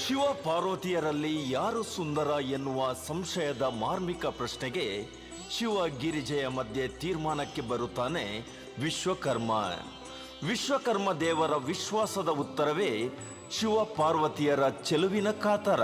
ಶಿವ ಪಾರ್ವತಿಯರಲ್ಲಿ ಯಾರು ಸುಂದರ ಎನ್ನುವ ಸಂಶಯದ ಮಾರ್ಮಿಕ ಪ್ರಶ್ನೆಗೆ ಶಿವ ಗಿರಿಜೆಯ ಮಧ್ಯೆ ತೀರ್ಮಾನಕ್ಕೆ ಬರುತ್ತಾನೆ ವಿಶ್ವಕರ್ಮ. ವಿಶ್ವಕರ್ಮ ದೇವರ ವಿಶ್ವಾಸದ ಉತ್ತರವೇ ಶಿವ ಪಾರ್ವತಿಯರ ಚೆಲುವಿನ ಕಾತರ.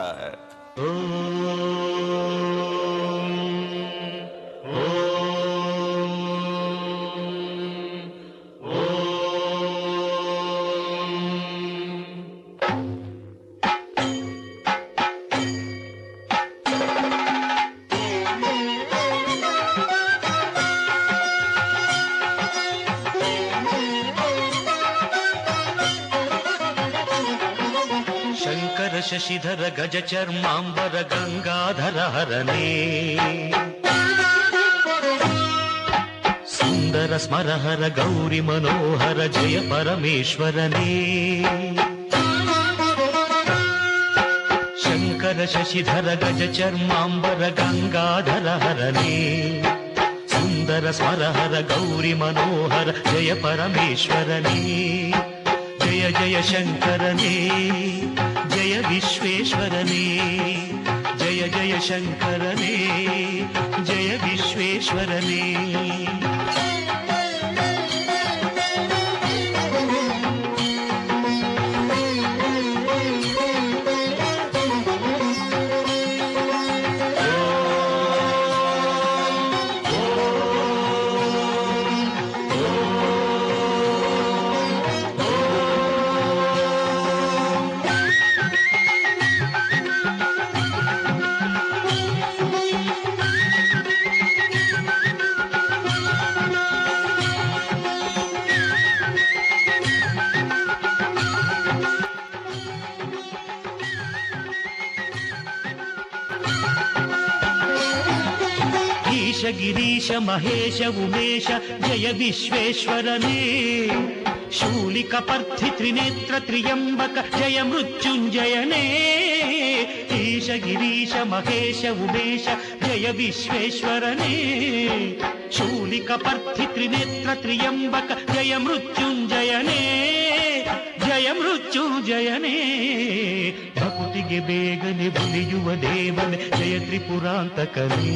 ಶಶಿಧರ ಗಜ ಚರ್ಮಾಂಬರ ಗಂಗಾಧರ ಹರನೇ, ಸುಂದರ ಸ್ಮರಹರ ಗೌರಿ ಮನೋಹರ ಜಯ ಪರಮೇಶ್ವರನೇ. ಶಂಕರ ಶಶಿಧರ ಗಜ ಚರ್ಮಾಂಬರ ಗಂಗಾಧರ ಹರನೇ, ಸುಂದರ ಸ್ಮರಹರ ಗೌರಿ ಮನೋಹರ ಜಯ ಪರಮೇಶ್ವರನೇ. ಜಯ ಜಯ ಶಂಕರನೇ, ಜಯ ವಿಶ್ವೇಶ್ವರನೇ, ಜಯ ಜಯ ಶಂಕರನೇ, ಜಯ ವಿಶ್ವೇಶ್ವರನೇ. ಗಿರೀಶ ಮಹೇಶ ಉಮೇಶ ಜಯ ವಿಶ್ವೇಶ್ವರನೇ. ಶೂಲಿಕ ಪರ್ಥಿ ತ್ರಿನೇತ್ರ ತ್ರಿಯಂಬಕ ಜಯ ಮೃತ್ಯುಂಜಯನೇ. ಈಶ ಗಿರೀಶ ಮಹೇಶ ಉಮೇಶ ಜಯ ವಿಶ್ವೇಶ್ವರನೇ. ಶೂಲಿಕ ಪರ್ಥಿ ತ್ರಿನೇತ್ರ ತ್ರಿಯಂಬಕ ಜಯ ಮೃತ್ಯುಂಜಯನೇ, ಜಯ ಮೃತ್ಯುಂಜಯನೇ. ಭಕುತಿಗೆ ಬೇಗನೆ ಬುಲಿಯುವ ದೇವನೇ ಜಯ ತ್ರಿಪುರಾಂತಕನೇ.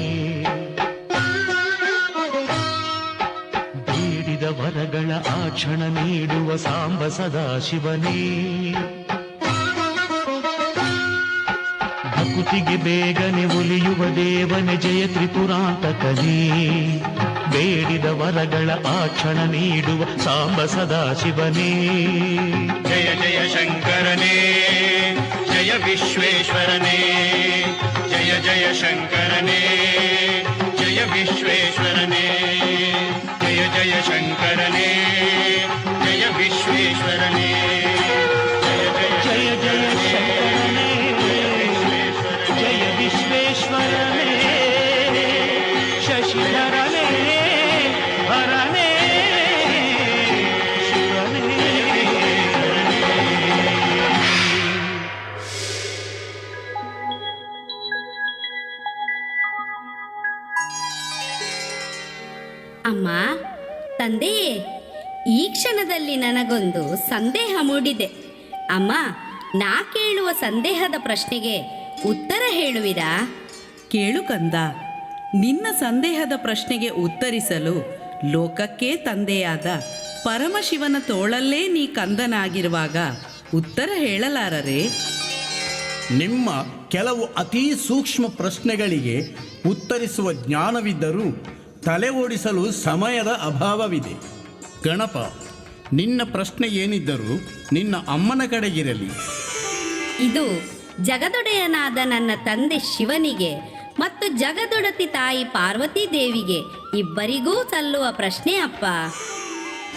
ವರಗಳ ಆಕ್ಷಣ ನೀಡುವ ಸಾಂಬ ಸದಾಶಿವನೇ. ಭಕುತಿಗೆ ಬೇಗನೆ ಒಲಿಯುವ ದೇವನೇ ಜಯ ತ್ರಿಪುರಾಂತಕನೇ. ಬೇಡಿದ ವರಗಳ ಆಕ್ಷಣ ನೀಡುವ ಸಾಂಬ ಸದಾಶಿವನೇ. ಜಯ ಜಯ ಶಂಕರನೇ, ಜಯ ವಿಶ್ವೇಶ್ವರನೇ. ಜಯ ಜಯ ಶಂಕರನೇ, ಜಯ ವಿಶ್ವೇಶ್ವರನೇ. ಜಯ ಜಯ ಶಂಕರನೇ, ಜಯ ವಿಶ್ವೇಶ್ವರನೇ. ಜಯ ಜಯ ಜಯ ಶಂಕರನೇ, ಜಯ ವಿಶ್ವೇಶ್ವರನೇ. ಶಶಿಧರನೇ ಹರನೇ ಶಿವನೇ. ಅಮ್ಮ, ತಂದೆಯೇ, ಈ ಕ್ಷಣದಲ್ಲಿ ನನಗೊಂದು ಸಂದೇಹ ಮೂಡಿದೆ. ಅಮ್ಮ, ನಾ ಕೇಳುವ ಸಂದೇಹದ ಪ್ರಶ್ನೆಗೆ ಉತ್ತರ ಹೇಳುವಿರಾ? ಕೇಳು ಕಂದ, ನಿನ್ನ ಸಂದೇಹದ ಪ್ರಶ್ನೆಗೆ ಉತ್ತರಿಸಲು ಲೋಕಕ್ಕೇ ತಂದೆಯಾದ ಪರಮಶಿವನ ತೋಳಲ್ಲೇ ನೀ ಕಂದನಾಗಿರುವಾಗ ಉತ್ತರ ಹೇಳಲಾರರೆ? ನಿಮ್ಮ ಕೆಲವು ಅತೀ ಸೂಕ್ಷ್ಮ ಪ್ರಶ್ನೆಗಳಿಗೆ ಉತ್ತರಿಸುವ ಜ್ಞಾನವಿದ್ದರೂ ತಲೆ ಓಡಿಸಲು ಸಮಯದ ಅಭಾವವಿದೆ. ಗಣಪ, ನಿನ್ನ ಪ್ರಶ್ನೆ ಏನಿದ್ದರೂ ನಿನ್ನ ಅಮ್ಮನ ಕಡೆಗಿರಲಿ. ಇದು ಜಗದೊಡೆಯನಾದ ನನ್ನ ತಂದೆ ಶಿವನಿಗೆ ಮತ್ತು ಜಗದೊಡತಿ ತಾಯಿ ಪಾರ್ವತಿ ದೇವಿಗೆ ಇಬ್ಬರಿಗೂ ಸಲ್ಲುವ ಪ್ರಶ್ನೆ ಅಪ್ಪ.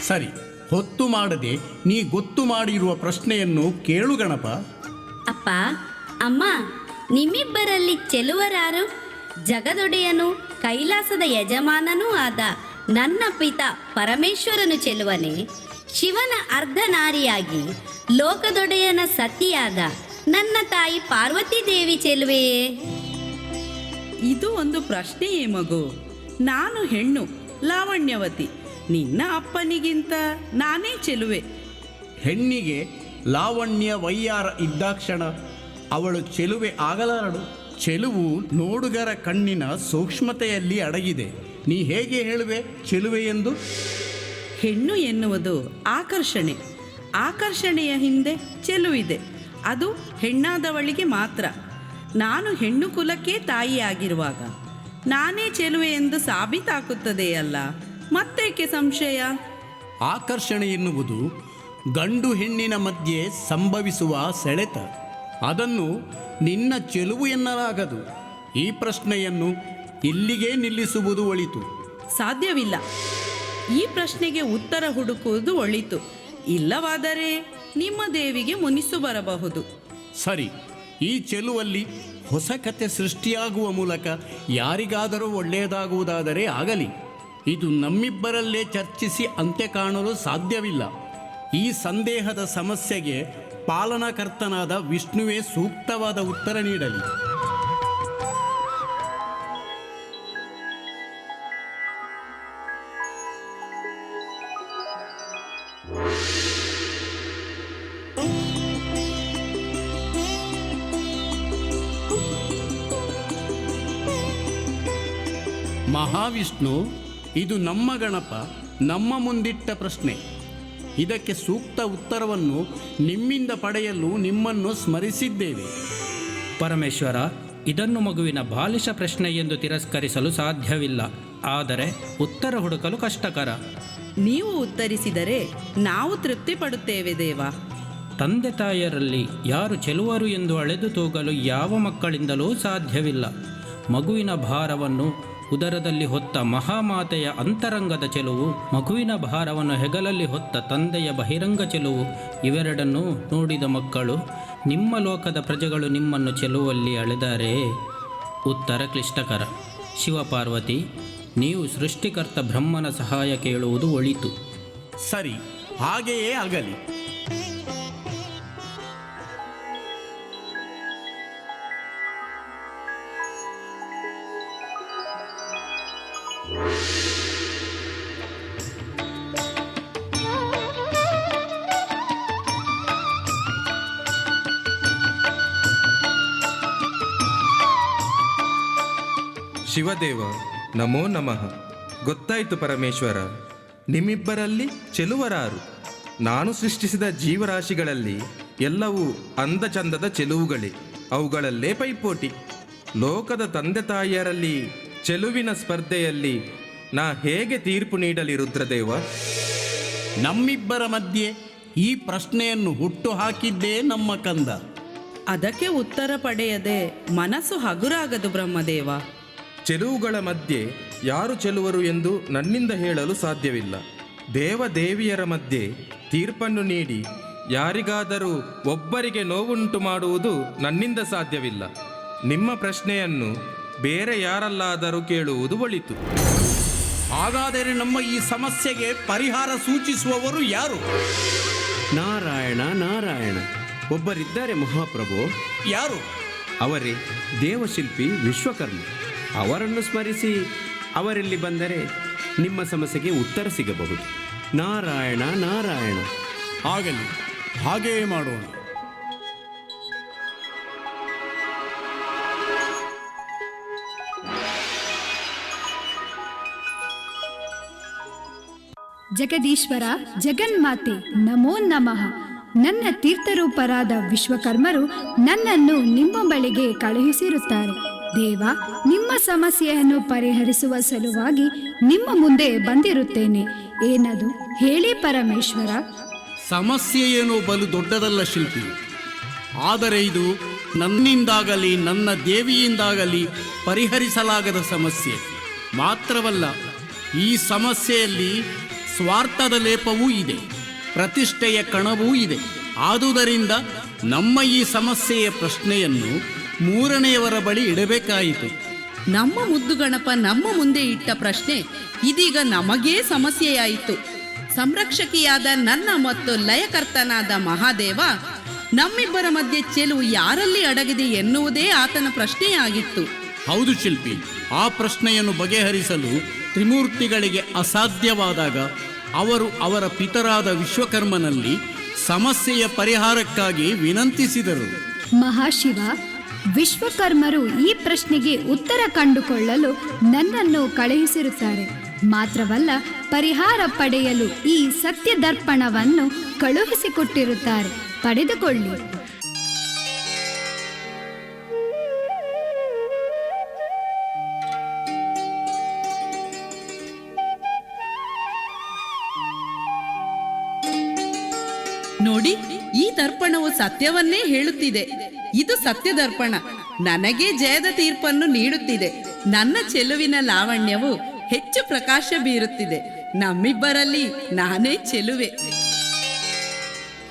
ಸರಿ, ಹೊತ್ತು ಮಾಡದೆ ನೀ ಗೊತ್ತು ಮಾಡಿರುವ ಪ್ರಶ್ನೆಯನ್ನು ಕೇಳು ಗಣಪ. ಅಪ್ಪ, ಅಮ್ಮ, ನಿಮ್ಮಿಬ್ಬರಲ್ಲಿ ಚೆಲುವರಾರು? ಜಗದೊಡೆಯನು ಕೈಲಾಸದ ಯಜಮಾನನೂ ಆದ ನನ್ನ ಪಿತ ಪರಮೇಶ್ವರನು ಚೆಲುವನೇ? ಶಿವನ ಅರ್ಧನಾರಿಯಾಗಿ ಲೋಕದೊಡೆಯನ ಸತಿಯಾದ ನನ್ನ ತಾಯಿ ಪಾರ್ವತಿ ದೇವಿ ಚೆಲುವೆಯೇ? ಇದು ಒಂದು ಪ್ರಶ್ನೆಯೇ ಮಗು. ನಾನು ಹೆಣ್ಣು, ಲಾವಣ್ಯವತಿ. ನಿನ್ನ ಅಪ್ಪನಿಗಿಂತ ನಾನೇ ಚೆಲುವೆ. ಹೆಣ್ಣಿಗೆ ಲಾವಣ್ಯ ವೈಯಾರ ಇದ್ದಾಕ್ಷಣ ಅವಳು ಚೆಲುವೆ ಆಗಲಾರಳು. ಚೆಲುವು ನೋಡುಗರ ಕಣ್ಣಿನ ಸೂಕ್ಷ್ಮತೆಯಲ್ಲಿ ಅಡಗಿದೆ. ನೀ ಹೇಗೆ ಹೇಳುವೆ ಚೆಲುವೆ ಎಂದು? ಹೆಣ್ಣು ಎನ್ನುವುದು ಆಕರ್ಷಣೆ. ಆಕರ್ಷಣೆಯ ಹಿಂದೆ ಚೆಲುವಿದೆ. ಅದು ಹೆಣ್ಣಾದವಳಿಗೆ ಮಾತ್ರ. ನಾನು ಹೆಣ್ಣು ಕುಲಕ್ಕೆ ತಾಯಿಯಾಗಿರುವಾಗ ನಾನೇ ಚೆಲುವೆ ಎಂದು ಸಾಬೀತಾಗುತ್ತದೆಯಲ್ಲ, ಮತ್ತೇಕೆ ಸಂಶಯ? ಆಕರ್ಷಣೆ ಎನ್ನುವುದು ಗಂಡು ಹೆಣ್ಣಿನ ಮಧ್ಯೆ ಸಂಭವಿಸುವ ಸೆಳೆತ. ಅದನ್ನು ನಿನ್ನ ಚೆಲುವು ಎನ್ನಲಾಗದು. ಈ ಪ್ರಶ್ನೆಯನ್ನು ಇಲ್ಲಿಗೆ ನಿಲ್ಲಿಸುವುದು ಒಳಿತು. ಸಾಧ್ಯವಿಲ್ಲ. ಈ ಪ್ರಶ್ನೆಗೆ ಉತ್ತರ ಹುಡುಕುವುದು ಒಳಿತು. ಇಲ್ಲವಾದರೆ ನಿಮ್ಮ ದೇವಿಗೆ ಮುನಿಸು ಬರಬಹುದು. ಸರಿ, ಈ ಚೆಲುವಲ್ಲಿ ಹೊಸ ಕಥೆ ಸೃಷ್ಟಿಯಾಗುವ ಮೂಲಕ ಯಾರಿಗಾದರೂ ಒಳ್ಳೆಯದಾಗುವುದಾದರೆ ಆಗಲಿ. ಇದು ನಮ್ಮಿಬ್ಬರಲ್ಲೇ ಚರ್ಚಿಸಿ ಅಂತ್ಯ ಕಾಣಲು ಸಾಧ್ಯವಿಲ್ಲ. ಈ ಸಂದೇಹದ ಸಮಸ್ಯೆಗೆ ಪಾಲನಕರ್ತನಾದ ವಿಷ್ಣುವೇ ಸೂಕ್ತವಾದ ಉತ್ತರ ನೀಡಲಿ. ಮಹಾವಿಷ್ಣು, ಇದು ನಮ್ಮ ಗಣಪ ನಮ್ಮ ಮುಂದಿಟ್ಟ ಪ್ರಶ್ನೆ. ಇದಕ್ಕೆ ಸೂಕ್ತ ಉತ್ತರವನ್ನು ನಿಮ್ಮಿಂದ ಪಡೆಯಲು ನಿಮ್ಮನ್ನು ಸ್ಮರಿಸಿದ್ದೇವೆ. ಪರಮೇಶ್ವರ, ಇದನ್ನು ಮಗುವಿನ ಬಾಲಿಶ ಪ್ರಶ್ನೆ ಎಂದು ತಿರಸ್ಕರಿಸಲು ಸಾಧ್ಯವಿಲ್ಲ. ಆದರೆ ಉತ್ತರ ಹುಡುಕಲು ಕಷ್ಟಕರ. ನೀವು ಉತ್ತರಿಸಿದರೆ ನಾವು ತೃಪ್ತಿ ಪಡುತ್ತೇವೆ ದೇವ. ತಂದೆ ತಾಯಿಯರಲ್ಲಿ ಯಾರು ಚೆಲುವರು ಎಂದು ಅಳೆದು ತೂಗಲು ಯಾವ ಮಕ್ಕಳಿಂದಲೂ ಸಾಧ್ಯವಿಲ್ಲ. ಮಗುವಿನ ಭಾರವನ್ನು ಉದರದಲ್ಲಿ ಹೊತ್ತ ಮಹಾಮಾತೆಯ ಅಂತರಂಗದ ಚೆಲುವು, ಮಗುವಿನ ಭಾರವನ್ನು ಹೆಗಲಲ್ಲಿ ಹೊತ್ತ ತಂದೆಯ ಬಹಿರಂಗ ಚೆಲುವು, ಇವೆರಡನ್ನೂ ನೋಡಿದ ಮಕ್ಕಳು ನಿಮ್ಮ ಲೋಕದ ಪ್ರಜೆಗಳು ನಿಮ್ಮನ್ನು ಚೆಲುವಲ್ಲಿ ಅಳೆದರೆ ಉತ್ತರ ಕ್ಲಿಷ್ಟಕರ. ಶಿವಪಾರ್ವತಿ, ನೀವು ಸೃಷ್ಟಿಕರ್ತ ಬ್ರಹ್ಮನ ಸಹಾಯ ಕೇಳುವುದು ಒಳಿತು. ಸರಿ, ಹಾಗೆಯೇ ಆಗಲಿ. ಶಿವದೇವ, ನಮೋ ನಮಃ. ಗೊತ್ತಾಯಿತು ಪರಮೇಶ್ವರ, ನಿಮ್ಮಿಬ್ಬರಲ್ಲಿ ಚೆಲುವರಾರು? ನಾನು ಸೃಷ್ಟಿಸಿದ ಜೀವರಾಶಿಗಳಲ್ಲಿ ಎಲ್ಲವೂ ಅಂದಚಂದದ ಚೆಲುವುಗಳೇ. ಅವುಗಳಲ್ಲೇ ಪೈಪೋಟಿ. ಲೋಕದ ತಂದೆ ತಾಯಿಯರಲ್ಲಿ ಚೆಲುವಿನ ಸ್ಪರ್ಧೆಯಲ್ಲಿ ನಾ ಹೇಗೆ ತೀರ್ಪು ನೀಡಲಿ ರುದ್ರದೇವ? ನಮ್ಮಿಬ್ಬರ ಮಧ್ಯೆ ಈ ಪ್ರಶ್ನೆಯನ್ನು ಹುಟ್ಟು ಹಾಕಿದ್ದೇ ನಮ್ಮ ಕಂದ. ಅದಕ್ಕೆ ಉತ್ತರ ಪಡೆಯದೆ ಮನಸ್ಸು ಹಗುರಾಗದು ಬ್ರಹ್ಮದೇವ. ಚೆಲುವುಗಳ ಮಧ್ಯೆ ಯಾರು ಚೆಲುವರು ಎಂದು ನನ್ನಿಂದ ಹೇಳಲು ಸಾಧ್ಯವಿಲ್ಲ. ದೇವದೇವಿಯರ ಮಧ್ಯೆ ತೀರ್ಪನ್ನು ನೀಡಿ ಯಾರಿಗಾದರೂ ಒಬ್ಬರಿಗೆ ನೋವುಂಟು ಮಾಡುವುದು ನನ್ನಿಂದ ಸಾಧ್ಯವಿಲ್ಲ. ನಿಮ್ಮ ಪ್ರಶ್ನೆಯನ್ನು ಬೇರೆ ಯಾರಲ್ಲಾದರೂ ಕೇಳುವುದು ಒಳಿತು. ಹಾಗಾದರೆ ನಮ್ಮ ಈ ಸಮಸ್ಯೆಗೆ ಪರಿಹಾರ ಸೂಚಿಸುವವರು ಯಾರು? ನಾರಾಯಣ ನಾರಾಯಣ, ಒಬ್ಬರಿದ್ದಾರೆ ಮಹಾಪ್ರಭು. ಯಾರು? ಅವರೇ ದೇವಶಿಲ್ಪಿ ವಿಶ್ವಕರ್ಮ. ಅವರನ್ನು ಸ್ಮರಿಸಿ ಅವರಲ್ಲಿ ಬಂದರೆ ನಿಮ್ಮ ಸಮಸ್ಯೆಗೆ ಉತ್ತರ ಸಿಗಬಹುದು. ನಾರಾಯಣ ನಾರಾಯಣ. ಆಗಲಿ, ಹಾಗೆಯೇ ಮಾಡೋಣ. ಜಗದೀಶ್ವರ, ಜಗನ್ಮಾತೆ, ನಮೋ ನಮಃ. ನನ್ನ ತೀರ್ಥರೂಪರಾದ ವಿಶ್ವಕರ್ಮರು ನನ್ನನ್ನು ನಿಮ್ಮ ಬಳಿಗೆ ಕಳುಹಿಸಿರುತ್ತಾರೆ. ದೇವ, ನಿಮ್ಮ ಸಮಸ್ಯೆಯನ್ನು ಪರಿಹರಿಸುವ ಸಲುವಾಗಿ ನಿಮ್ಮ ಮುಂದೆ ಬಂದಿರುತ್ತೇನೆ. ಏನದು ಹೇಳಿ ಪರಮೇಶ್ವರ. ಸಮಸ್ಯೆ ಏನೋ ಬಲು ದೊಡ್ಡದಲ್ಲ ಶಿಲ್ಪಿ. ಆದರೆ ಇದು ನನ್ನಿಂದಾಗಲಿ ನನ್ನ ದೇವಿಯಿಂದಾಗಲಿ ಪರಿಹರಿಸಲಾಗದ ಸಮಸ್ಯೆ ಮಾತ್ರವಲ್ಲ. ಈ ಸಮಸ್ಯೆಯಲ್ಲಿ ಸ್ವಾರ್ಥದ ಲೇಪವೂ ಇದೆ, ಪ್ರತಿಷ್ಠೆಯ ಕಣವೂ ಇದೆ. ಆದುದರಿಂದ ನಮ್ಮ ಈ ಸಮಸ್ಯೆಯ ಪ್ರಶ್ನೆಯನ್ನು ಮೂರನೆಯವರ ಬಳಿ ಇಡಬೇಕಾಯಿತು. ನಮ್ಮ ಮುದ್ದು ಗಣಪ ನಮ್ಮ ಮುಂದೆ ಇಟ್ಟ ಪ್ರಶ್ನೆ ಇದೀಗ ನಮಗೇ ಸಮಸ್ಯೆಯಾಯಿತು. ಸಂರಕ್ಷಕಿಯಾದ ನನ್ನ ಮತ್ತು ಲಯಕರ್ತನಾದ ಮಹಾದೇವ, ನಮ್ಮಿಬ್ಬರ ಮಧ್ಯೆ ಚೆಲುವು ಯಾರಲ್ಲಿ ಅಡಗಿದೆ ಎನ್ನುವುದೇ ಆತನ ಪ್ರಶ್ನೆಯಾಗಿತ್ತು. ಹೌದು ಶಿಲ್ಪಿ, ಆ ಪ್ರಶ್ನೆಯನ್ನು ಬಗೆಹರಿಸಲು ತ್ರಿಮೂರ್ತಿಗಳಿಗೆ ಅಸಾಧ್ಯವಾದಾಗ ಅವರು ಅವರ ಪಿತರಾದ ವಿಶ್ವಕರ್ಮನಲ್ಲಿ ಸಮಸ್ಯೆಯ ಪರಿಹಾರಕ್ಕಾಗಿ ವಿನಂತಿಸಿದರು. ಮಹಾಶಿವ, ವಿಶ್ವಕರ್ಮರು ಈ ಪ್ರಶ್ನೆಗೆ ಉತ್ತರ ಕಂಡುಕೊಳ್ಳಲು ನನ್ನನ್ನು ಕಳುಹಿಸಿರುತ್ತಾರೆ. ಮಾತ್ರವಲ್ಲ, ಪರಿಹಾರ ಪಡೆಯಲು ಈ ಸತ್ಯದರ್ಪಣವನ್ನು ಕಳುಹಿಸಿಕೊಟ್ಟಿರುತ್ತಾರೆ. ಪಡೆದುಕೊಳ್ಳಿ. ನೋಡಿ, ಈ ದರ್ಪಣವು ಸತ್ಯವನ್ನೇ ಹೇಳುತ್ತಿದೆ. ಇದು ಸತ್ಯದರ್ಪಣ ನನಗೆ ಜಯದ ತೀರ್ಪನ್ನು ನೀಡುತ್ತಿದೆ. ನನ್ನ ಚೆಲುವಿನ ಲಾವಣ್ಯವು ಹೆಚ್ಚು ಪ್ರಕಾಶ ಬೀರುತ್ತಿದೆ. ನಮ್ಮಿಬ್ಬರಲ್ಲಿ ನಾನೇ ಚೆಲುವೆ.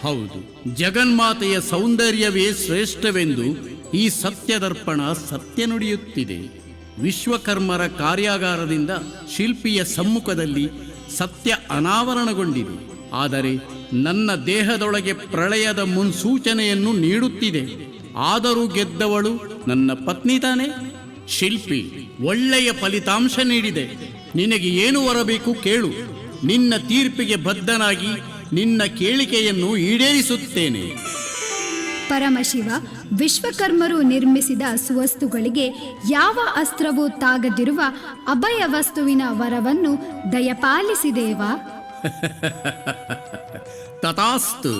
ಹೌದು, ಜಗನ್ಮಾತೆಯ ಸೌಂದರ್ಯವೇ ಶ್ರೇಷ್ಠವೆಂದು ಈ ಸತ್ಯದರ್ಪಣ ಸತ್ಯ ನುಡಿಯುತ್ತಿದೆ. ವಿಶ್ವಕರ್ಮರ ಕಾರ್ಯಾಗಾರದಿಂದ ಶಿಲ್ಪಿಯ ಸಮ್ಮುಖದಲ್ಲಿ ಸತ್ಯ ಅನಾವರಣಗೊಂಡಿದೆ. ಆದರೆ ನನ್ನ ದೇಹದೊಳಗೆ ಪ್ರಳಯದ ಮುನ್ಸೂಚನೆಯನ್ನು ನೀಡುತ್ತಿದೆ. ಆದರೂ ಗೆದ್ದವಳು ನನ್ನ ಪತ್ನಿ ತಾನೇ? ಶಿಲ್ಪಿ ಒಳ್ಳೆಯ ಫಲಿತಾಂಶ ನೀಡಿದೆ. ನಿನಗೆ ಏನು ಬರಬೇಕು ಕೇಳು. ನಿನ್ನ ತೀರ್ಪಿಗೆ ಬದ್ಧನಾಗಿ ನಿನ್ನ ಕೇಳಿಕೆಯನ್ನು ಈಡೇರಿಸುತ್ತೇನೆ. ಪರಮಶಿವ, ವಿಶ್ವಕರ್ಮರು ನಿರ್ಮಿಸಿದ ಸುವಸ್ತುಗಳಿಗೆ ಯಾವ ಅಸ್ತ್ರವೂ ತಾಗದಿರುವ ಅಭಯ ವಸ್ತುವಿನ ವರವನ್ನು ದಯಪಾಲಿಸಿದೇವಾ? ತಥಾಸ್ತು.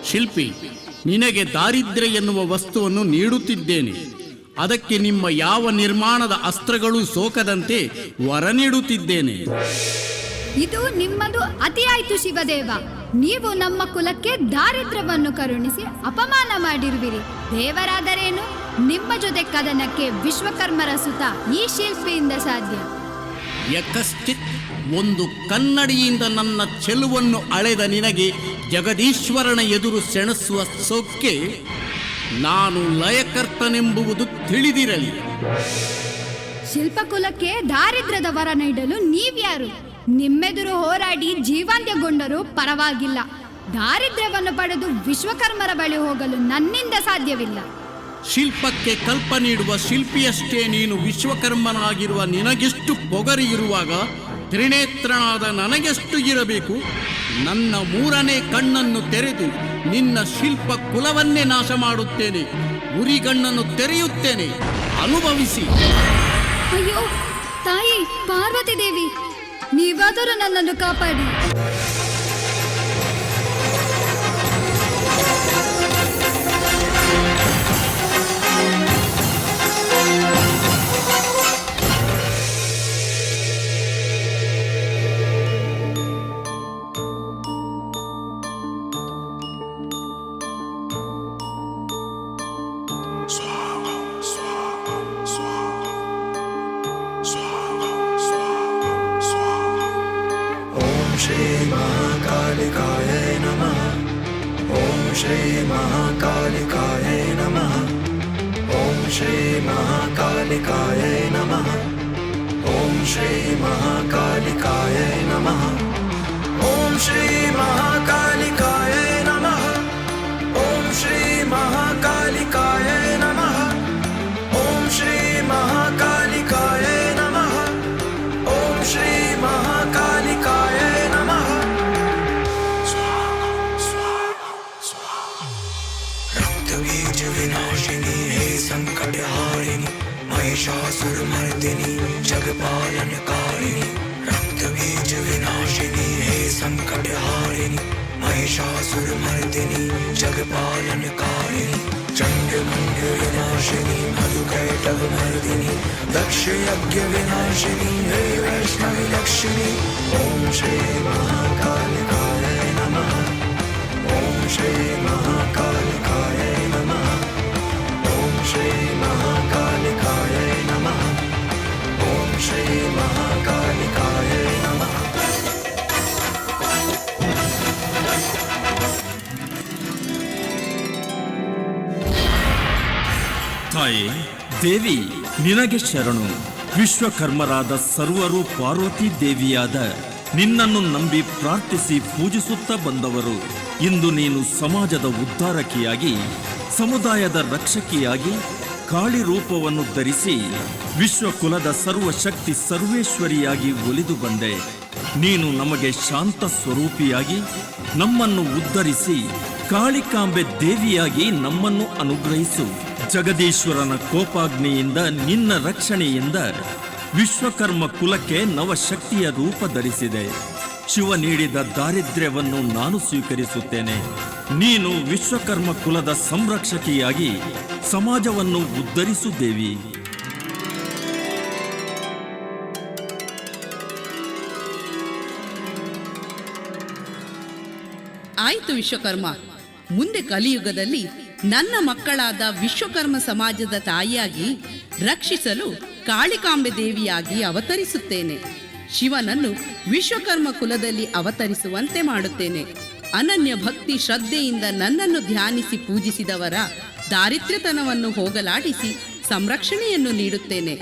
ಶಿಲ್ಪಿ, ನಿನಗೆ ದಾರಿದ್ರ್ಯ ಎನ್ನುವ ವಸ್ತುವನ್ನು ನೀಡುತ್ತಿದ್ದೇನೆ. ಅದಕ್ಕೆ ನಿಮ್ಮ ಯಾವ ನಿರ್ಮಾಣದ ಅಸ್ತ್ರಗಳು ಸೋಕದಂತೆ ವರ ನೀಡುತ್ತಿದ್ದೇನೆ. ಇದು ನಿಮ್ಮದು ಅತಿಯಾಯ್ತು ಶಿವದೇವ. ನೀವು ನಮ್ಮ ಕುಲಕ್ಕೆ ದಾರಿದ್ರ್ಯವನ್ನು ಕರುಣಿಸಿ ಅಪಮಾನ ಮಾಡಿರುವಿರಿ. ದೇವರಾದರೇನು, ನಿಮ್ಮ ಜೊತೆ ಕದನಕ್ಕೆ ವಿಶ್ವಕರ್ಮರ ಸುತ ಈ ಶಿಲ್ಪಿಯಿಂದ ಸಾಧ್ಯ. ಯಕಶ್ಚಿತ್ ಒಂದು ಕನ್ನಡಿಯಿಂದ ನನ್ನ ಚೆಲುವನ್ನು ಅಳೆದ ನಿನಗೆ ಜಗದೀಶ್ವರನ ಎದುರು ಸೆಣಸುವ ಸೊಕ್ಕೆ ನಾನು ಲಯಕರ್ತನೆಂಬುವುದು ತಿಳಿದಿರಲಿ. ಶಿಲ್ಪಕುಲಕ್ಕೆ ದಾರಿದ್ರ್ಯದ ವರ ನೀಡಲು ನೀವ್ಯಾರು? ನಿಮ್ಮೆದುರು ಹೋರಾಡಿ ಜೀವಾಂತ್ಯಗೊಂಡರೂ ಪರವಾಗಿಲ್ಲ. ದಾರಿದ್ರ್ಯವನ್ನು ಪಡೆದು ವಿಶ್ವಕರ್ಮರ ಬಳಿ ಹೋಗಲು ನನ್ನಿಂದ ಸಾಧ್ಯವಿಲ್ಲ. ಶಿಲ್ಪಕ್ಕೆ ಕಲ್ಪ ನೀಡುವ ಶಿಲ್ಪಿಯಷ್ಟೇ ನೀನು. ವಿಶ್ವಕರ್ಮನಾಗಿರುವ ನಿನಗೆಷ್ಟು ಪೊಗರಿ ಇರುವಾಗ ತ್ರಿನೇತ್ರನಾದ ನನಗೆಷ್ಟು ಇರಬೇಕು? ನನ್ನ ಮೂರನೇ ಕಣ್ಣನ್ನು ತೆರೆದು ನಿನ್ನ ಶಿಲ್ಪ ಕುಲವನ್ನೇ ನಾಶ ಮಾಡುತ್ತೇನೆ. ಉರಿಗಣ್ಣನ್ನು ತೆರೆಯುತ್ತೇನೆ, ಅನುಭವಿಸಿ. ಅಯ್ಯೋ ತಾಯಿ ಪಾರ್ವತಿ ದೇವಿ, ನೀವಾದರೂ ನನ್ನನ್ನು ಕಾಪಾಡಿ. श्री महाकालिकाय नमः। ओम श्री महाकालिकाय नमः। ओम श्री महाकालिकाय नमः। ओम श्री महाकालिकाय नमः। ओम श्री महाकालिकाय नमः। ओम श्री महाकालिकाय नमः। ओम श्री महाकालिकाय नमः। ओम श्री महाकालिकाय नमः। रक्तबीज विनाशिनी हे संकटहारिणी महिषासुरमर्दिनी जगपालनकारिणी। रक्तबीज विनाशिनी हे संकटहारिणी महिषासुरमर्दिनी जगपालनकारिणी। चंडमुंड विनाशिनी मधुकैटभमर्दिनी दक्षयज्ञ विनाशिनी हे वैष्णवी लक्ष्मी। ओम श्री महाकालिकाय नमः। ओम श्री महाकालिकाय नमः। ओम श्री महाकालिकाय नमः। ओम श्री महाकालिकाय नमः। ತಾಯೇ ದೇವಿ, ನಿನಗೆ ಶರಣು. ವಿಶ್ವಕರ್ಮರಾದ ಸರ್ವರು ಪಾರ್ವತಿ ದೇವಿಯಾದ ನಿನ್ನನ್ನು ನಂಬಿ ಪ್ರಾರ್ಥಿಸಿ ಪೂಜಿಸುತ್ತಾ ಬಂದವರು. ಇಂದು ನೀನು ಸಮಾಜದ ಉದ್ಧಾರಕಿಯಾಗಿ, ಸಮುದಾಯದ ರಕ್ಷಕಿಯಾಗಿ ಕಾಳಿ ರೂಪವನ್ನು ಧರಿಸಿ ವಿಶ್ವಕುಲದ ಸರ್ವಶಕ್ತಿ ಸರ್ವೇಶ್ವರಿಯಾಗಿ ಒಲಿದು ಬಂದೆ. ನೀನು ನಮಗೆ ಶಾಂತ ಸ್ವರೂಪಿಯಾಗಿ ನಮ್ಮನ್ನು ಉದ್ಧರಿಸಿ ಕಾಳಿಕಾಂಬೆ ದೇವಿಯಾಗಿ ನಮ್ಮನ್ನು ಅನುಗ್ರಹಿಸು. ಜಗದೀಶ್ವರನ ಕೋಪಾಗ್ನಿಯಿಂದ ನಿನ್ನ ರಕ್ಷಣೆಯಿಂದ ವಿಶ್ವಕರ್ಮ ಕುಲಕ್ಕೆ ನವಶಕ್ತಿಯ ರೂಪ ಧರಿಸಿದೆ. ಶಿವ ನೀಡಿದ ದಾರಿದ್ರ್ಯವನ್ನು ನಾನು ಸ್ವೀಕರಿಸುತ್ತೇನೆ. ನೀನು ವಿಶ್ವಕರ್ಮ ಕುಲದ ಸಂರಕ್ಷಕಿಯಾಗಿ ಸಮಾಜವನ್ನು ಉದ್ಧರಿಸು ದೇವಿ. ಆಯಿತು ವಿಶ್ವಕರ್ಮ, ಮುಂದೆ ಕಲಿಯುಗದಲ್ಲಿ ನನ್ನ ಮಕ್ಕಳಾದ ವಿಶ್ವಕರ್ಮ ಸಮಾಜದ ತಾಯಿಯಾಗಿ ರಕ್ಷಿಸಲು ಕಾಳಿಕಾಂಬೆ ದೇವಿಯಾಗಿ ಅವತರಿಸುತ್ತೇನೆ. ಶಿವನನ್ನು ವಿಶ್ವಕರ್ಮ ಕುಲದಲ್ಲಿ ಅವತರಿಸುವಂತೆ ಮಾಡುತ್ತೇನೆ. ಅನನ್ಯ ಭಕ್ತಿ ಶ್ರದ್ಧೆಯಿಂದ ನನ್ನನ್ನು ಧ್ಯಾನಿಸಿ ಪೂಜಿಸಿದವರ ದಾರಿದ್ರ್ಯತನವನ್ನು ಹೋಗಲಾಡಿಸಿ ಸಂರಕ್ಷಣೆಯನ್ನು ನೀಡುತ್ತೇನೆ.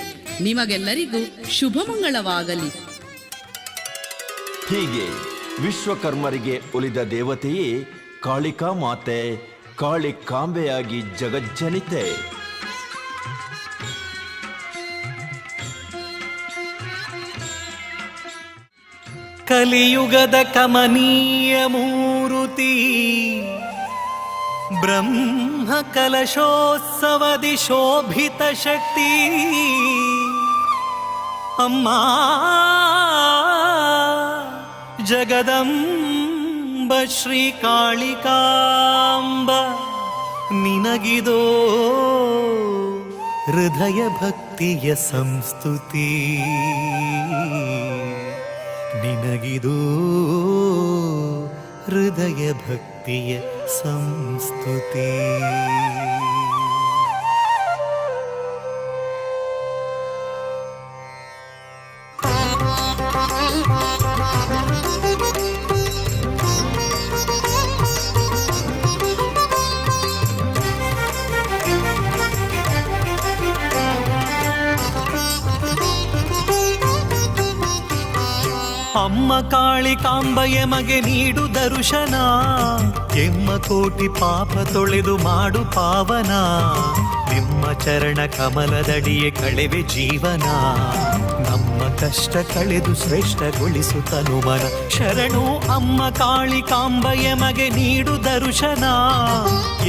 ನಿಮಗೆಲ್ಲರಿಗೂ ಶುಭಮಂಗಳವಾಗಲಿ. ಹೀಗೆ ವಿಶ್ವಕರ್ಮರಿಗೆ ಒಲಿದ ದೇವತೆಯೇ ಕಾಳಿಕಾ ಮಾತೆ, ಕಾಳಿಕಾಂಬೆಯಾಗಿ ಜಗಜ್ಜನಿತೆ. ಕಲಿಯುಗದ ಕಮನೀಯ ಮೂರುತಿ ಬ್ರಹ್ಮ ಕಲಶೋತ್ಸವದಿ ಶೋಭಿತ ಶಕ್ತಿ ಅಮ್ಮ ಜಗದಂಬ ಶ್ರೀ ಕಾಳಿಕಾಂಬ, ನಿನಗಿದೋ ಹೃದಯ ಭಕ್ತಿಯ ಸಂಸ್ತುತಿ, ನಿನಗಿದೋ ಹೃದಯ ಭಕ್ತಿಯ ಸಂಸ್ತುತಿ. ಅಮ್ಮ ಕಾಳಿಕಾಂಬೆಯ ಮಗೆ ನೀಡು ದರ್ಶನ, ಎಮ್ಮ ಕೋಟಿ ಪಾಪ ತೊಳೆದು ಮಾಡು ಪಾವನ, ನಿಮ್ಮ ಚರಣ ಕಮಲದಡಿಯೇ ಕಳೆವೆ ಜೀವನ, ನಮ್ಮ ಕಷ್ಟ ಕಳೆದು ಶ್ರೇಷ್ಠಗೊಳಿಸು ತನುಮನ. ಶರಣು ಅಮ್ಮ ಕಾಳಿಕಾಂಬೆಯ ಮಗೆ ನೀಡು ದರ್ಶನ,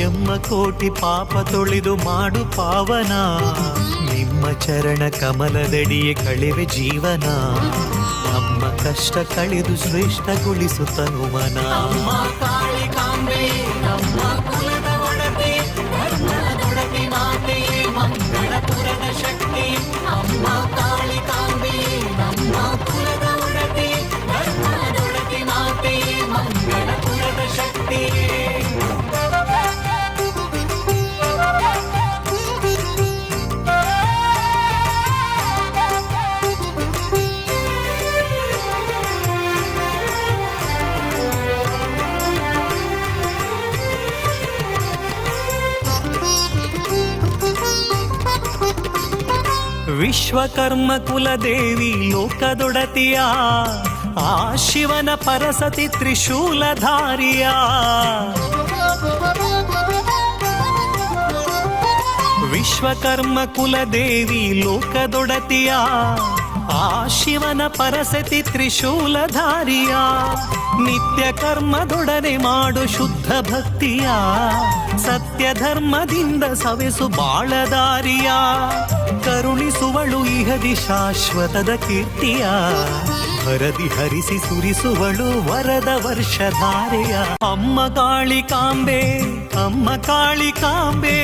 ಎಮ್ಮ ಕೋಟಿ ಪಾಪ ತೊಳೆದು ಮಾಡು ಪಾವನ, ನಿಮ್ಮ ಚರಣ ಕಮಲದಡಿಯೇ ಕಳೆವೆ ಜೀವನ, ನಮ್ಮ ಕಷ್ಟ ಕಳೆದು ಶ್ರೇಷ್ಠಗೊಳಿಸು ತನುಮನ. ಅಮ್ಮ ಕಾಳಿಕಾಂಬೆ ನಮ್ಮ ಕುಲದ ಒಡತೆ, ಧರ್ಮದೊಡತಿ ಮಾತೆಯೇ ಮಂಗಳಪುರದ ಶಕ್ತಿ. ಅಮ್ಮ ಕಾಳಿಕಾಂಬೆ ನಮ್ಮ ಕುಲದ ಒಡತೆ, ಧರ್ಮದೊಡತಿ ಮಾತೆಯೇ ಮಂಗಳಪುರದ ಶಕ್ತಿ. ವಿಶ್ವಕರ್ಮ ಕುಲದೇವಿ ಲೋಕದೊಡತಿಯ, ಆ ಶಿವನ ಪರಸತಿ ತ್ರಿಶೂಲಧಾರಿಯ. ವಿಶ್ವಕರ್ಮ ಕುಲದೇವಿ ಲೋಕದೊಡತಿಯ, ಆ ಶಿವನ ಪರಸತಿ ತ್ರಿಶೂಲಧಾರಿಯ. ನಿತ್ಯ ಕರ್ಮದೊಡನೆ ಮಾಡು ಶುದ್ಧ ಭಕ್ತಿಯ, ಸತ್ಯ ಧರ್ಮದಿಂದ ಸವೆಸು ಬಾಳದಾರಿಯ. ಕರುಣಿಸುವಳು ಇಹದಿ ಶಾಶ್ವತದ ಕೀರ್ತಿಯ, ಹರದಿ ಹರಿಸಿ ಸುರಿಸುವಳು ವರದ ವರ್ಷಧಾರೆಯ. ಅಮ್ಮ ಕಾಳಿಕಾಂಬೆ, ಅಮ್ಮ ಕಾಳಿಕಾಂಬೆ,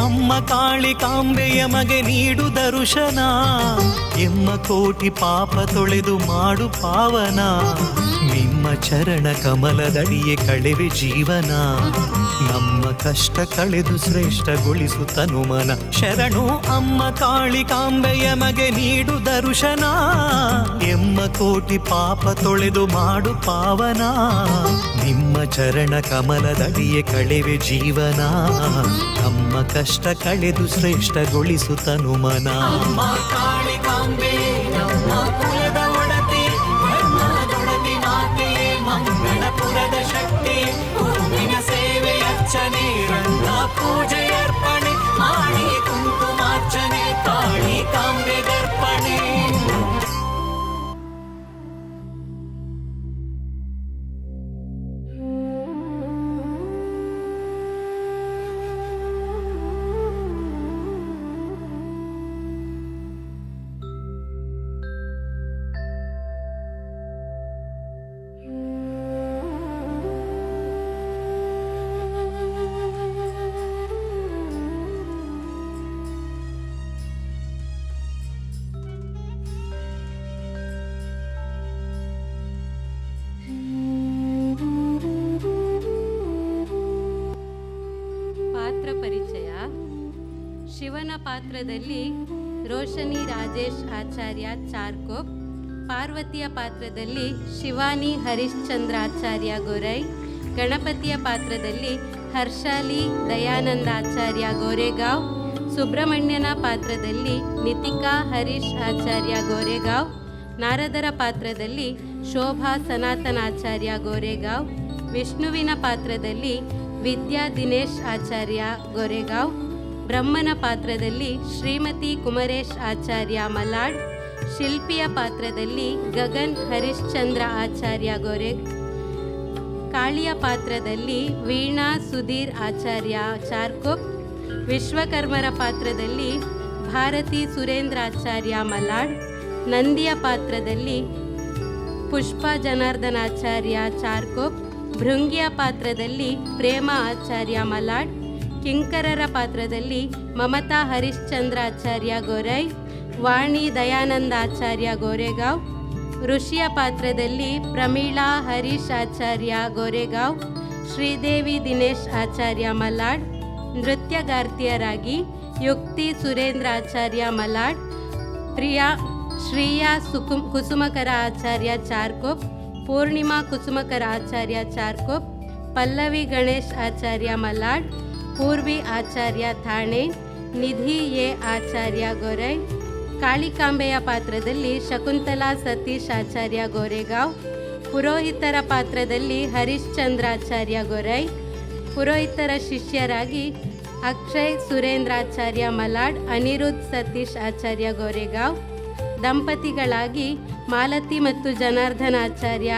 ಅಮ್ಮ ಕಾಳಿಕಾಂಬೆಯ ಮಗೆ ನೀಡು ದರ್ಶನ, ಎಮ್ಮ ಕೋಟಿ ಪಾಪ ತೊಳೆದು ಮಾಡು ಪಾವನ, ನಿಮ್ಮ ಚರಣ ಕಮಲದಡಿಯೇ ಕಳೆವೆ ಜೀವನ, ನಮ್ಮ ಕಷ್ಟ ಕಳೆದು ಶ್ರೇಷ್ಠಗೊಳಿಸು ತನುಮನ. ಶರಣು ಅಮ್ಮ ಕಾಳಿಕಾಂಬೆಯ ಮಗೆ ನೀಡು ದರ್ಶನ, ಎಮ್ಮ ಕೋಟಿ ಪಾಪ ತೊಳೆದು ಮಾಡು ಪಾವನ, ನಿಮ್ಮ ಚರಣ ಕಮಲದಡಿಯೇ ಕಳೆವೆ ಜೀವನ, ನಮ್ಮ ಕಷ್ಟ ಕಳೆದು ಶ್ರೇಷ್ಠಗೊಳಿಸು ತನುಮನ. ಅಮ್ಮ ಕಾಳಿಕಾಂಬೆ ನಮ್ಮ ಕುಲದ ಒಡತಿ, ಧರ್ಮದೊಡತಿ ಮಾತೆಯೇ ಮಂಗಳಪುರದ ಶಕ್ತಿ. ಹೂವಿನ ಸೇವೆ ಅರ್ಚನೆ, ರಂಗ ಪೂಜೆ ಅರ್ಪಣೆ ಮಾಡಿ ಕುಂಕುಮಾರ್ಚನೆ, ಕಾಳಿಕಾಂಬೆ ದರ್ಪಣೆ. ಪಾತ್ರ ಪರಿಚಯ. ಶಿವನ ಪಾತ್ರದಲ್ಲಿ ರೋಶನಿ ರಾಜೇಶ್ ಆಚಾರ್ಯ ಚಾರ್ಕೋಪ್, ಪಾರ್ವತಿಯ ಪಾತ್ರದಲ್ಲಿ ಶಿವಾನಿ ಹರಿಶ್ಚಂದ್ರ ಆಚಾರ್ಯ ಗೊರೈ, ಗಣಪತಿಯ ಪಾತ್ರದಲ್ಲಿ ಹರ್ಷಾಲಿ ದಯಾನಂದ ಆಚಾರ್ಯ ಗೋರೆಗಾಂವ್, ಸುಬ್ರಹ್ಮಣ್ಯನ ಪಾತ್ರದಲ್ಲಿ ನಿತಿಕಾ ಹರೀಶ್ ಆಚಾರ್ಯ ಗೋರೆಗಾಂವ್, ನಾರದರ ಪಾತ್ರದಲ್ಲಿ ಶೋಭಾ ಸನಾತನಾಚಾರ್ಯ ಗೋರೆಗಾಂವ್, ವಿಷ್ಣುವಿನ ಪಾತ್ರದಲ್ಲಿ ವಿದ್ಯಾ ದಿನೇಶ್ ಆಚಾರ್ಯ ಗೋರೆಗಾಂವ್, ಬ್ರಹ್ಮನ ಪಾತ್ರದಲ್ಲಿ ಶ್ರೀಮತಿ ಕುಮರೇಶ್ ಆಚಾರ್ಯ ಮಲಾಡ್, ಶಿಲ್ಪಿಯ ಪಾತ್ರದಲ್ಲಿ ಗಗನ್ ಹರಿಶ್ಚಂದ್ರ ಆಚಾರ್ಯ ಗೋರೆ, ಕಾಳಿಯ ಪಾತ್ರದಲ್ಲಿ ವೀಣಾ ಸುಧೀರ್ ಆಚಾರ್ಯ ಚಾರ್ಕೋಪ್, ವಿಶ್ವಕರ್ಮರ ಪಾತ್ರದಲ್ಲಿ ಭಾರತಿ ಸುರೇಂದ್ರ ಆಚಾರ್ಯ ಮಲಾಡ್, ನಂದಿಯ ಪಾತ್ರದಲ್ಲಿ ಪುಷ್ಪ ಜನಾರ್ದನಾಚಾರ್ಯ ಚಾರ್ಕೋಪ್, ಭೃಂಗಿಯ ಪಾತ್ರದಲ್ಲಿ ಪ್ರೇಮ ಆಚಾರ್ಯ ಮಲಾಡ್, ಕಿಂಕರರ ಪಾತ್ರದಲ್ಲಿ ಮಮತಾ ಹರಿಶ್ಚಂದ್ರ ಆಚಾರ್ಯ ಗೊರೈ, ವಾಣಿ ದಯಾನಂದ ಆಚಾರ್ಯ ಗೋರೆಗಾಂವ್, ಋಷಿಯ ಪಾತ್ರದಲ್ಲಿ ಪ್ರಮೀಳಾ ಹರೀಶ್ ಆಚಾರ್ಯ ಗೋರೆಗಾಂವ್, ಶ್ರೀದೇವಿ ದಿನೇಶ್ ಆಚಾರ್ಯ ಮಲಾಡ್, ನೃತ್ಯಗಾರ್ತಿಯರಾಗಿ ಯುಕ್ತಿ ಸುರೇಂದ್ರ ಆಚಾರ್ಯ ಮಲಾಡ್, ಶ್ರೀಯಾ ಕುಸುಮಕರ ಆಚಾರ್ಯ ಚಾರ್ಕೋಪ್, ಪೂರ್ಣಿಮಾ ಕುಸುಮಕರ ಆಚಾರ್ಯ ಚಾರ್ಕೋಪ್, ಪಲ್ಲವಿ ಗಣೇಶ್ ಆಚಾರ್ಯ ಮಲಾಡ್, ಪೂರ್ವಿ ಆಚಾರ್ಯ ಥಾಣೆ, ನಿಧಿ ಎ ಆಚಾರ್ಯ ಗೊರೈ, ಕಾಳಿಕಾಂಬೆಯ ಪಾತ್ರದಲ್ಲಿ ಶಕುಂತಲಾ ಸತೀಶ್ ಆಚಾರ್ಯ ಗೋರೆಗಾಂವ್, ಪುರೋಹಿತರ ಪಾತ್ರದಲ್ಲಿ ಹರಿಶ್ಚಂದ್ರ ಆಚಾರ್ಯ ಗೊರೈ, ಪುರೋಹಿತರ ಶಿಷ್ಯರಾಗಿ ಅಕ್ಷಯ್ ಸುರೇಂದ್ರಾಚಾರ್ಯ ಮಲಾಡ್, ಅನಿರುದ್ಧ್ ಸತೀಶ್ ಆಚಾರ್ಯ ಗೋರೆಗಾಂವ್, ದಂಪತಿಗಳಾಗಿ ಮಾಲತಿ ಮತ್ತು ಜನಾರ್ದನ ಆಚಾರ್ಯ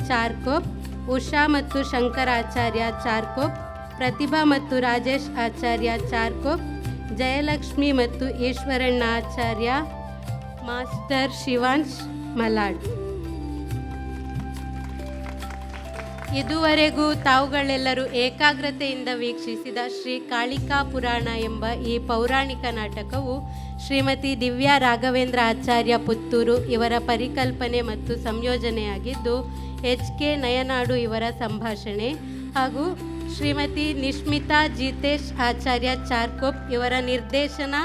ಚಾರ್ಕೋಪ್, ಉಷಾ ಮತ್ತು ಶಂಕರಾಚಾರ್ಯ ಚಾರ್ಕೋಪ್, ಪ್ರತಿಭಾ ಮತ್ತು ರಾಜೇಶ್ ಆಚಾರ್ಯ ಚಾರ್ಕೋಪ್, ಜಯಲಕ್ಷ್ಮಿ ಮತ್ತು ಈಶ್ವರಣ್ಣ ಆಚಾರ್ಯ, ಮಾಸ್ಟರ್ ಶಿವಾಂಶ್ ಮಲಾಡ್. ಇದುವರೆಗೂ ತಾವುಗಳೆಲ್ಲರೂ ಏಕಾಗ್ರತೆಯಿಂದ ವೀಕ್ಷಿಸಿದ ಶ್ರೀ ಕಾಳಿಕಾ ಪುರಾಣ ಎಂಬ ಈ ಪೌರಾಣಿಕ ನಾಟಕವು ಶ್ರೀಮತಿ ದಿವ್ಯಾ ರಾಘವೇಂದ್ರ ಆಚಾರ್ಯ ಪುತ್ತೂರು ಇವರ ಪರಿಕಲ್ಪನೆ ಮತ್ತು ಸಂಯೋಜನೆಯಾಗಿದ್ದು, HK ನಯನಾಡು ಇವರ ಸಂಭಾಷಣೆ ಹಾಗೂ ಶ್ರೀಮತಿ ನಿಶ್ಮಿತಾ ಜಿತೇಶ್ ಆಚಾರ್ಯ ಚಾರ್ಕೋಪ್ ಇವರ ನಿರ್ದೇಶನ,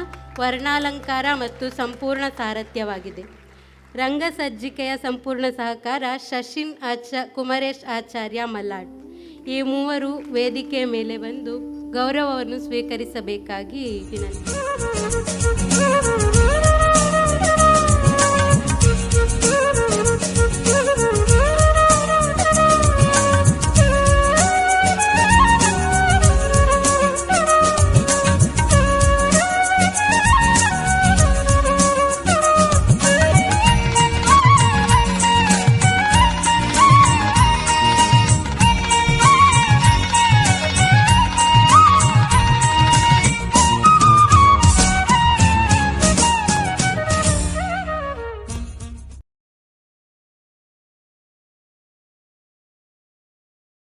ವರ್ಣಾಲಂಕಾರ ಮತ್ತು ಸಂಪೂರ್ಣ ಸಾರಥ್ಯವಾಗಿದೆ. ರಂಗಸಜ್ಜಿಕೆಯ ಸಂಪೂರ್ಣ ಸಹಕಾರ ಶಶಿನ್ ಕುಮರೇಶ್ ಆಚಾರ್ಯ ಮಲಾಡ್. ಈ ಮೂವರು ವೇದಿಕೆ ಮೇಲೆ ಬಂದು ಗೌರವವನ್ನು ಸ್ವೀಕರಿಸಬೇಕಾಗಿ ವಿನಂತಿ.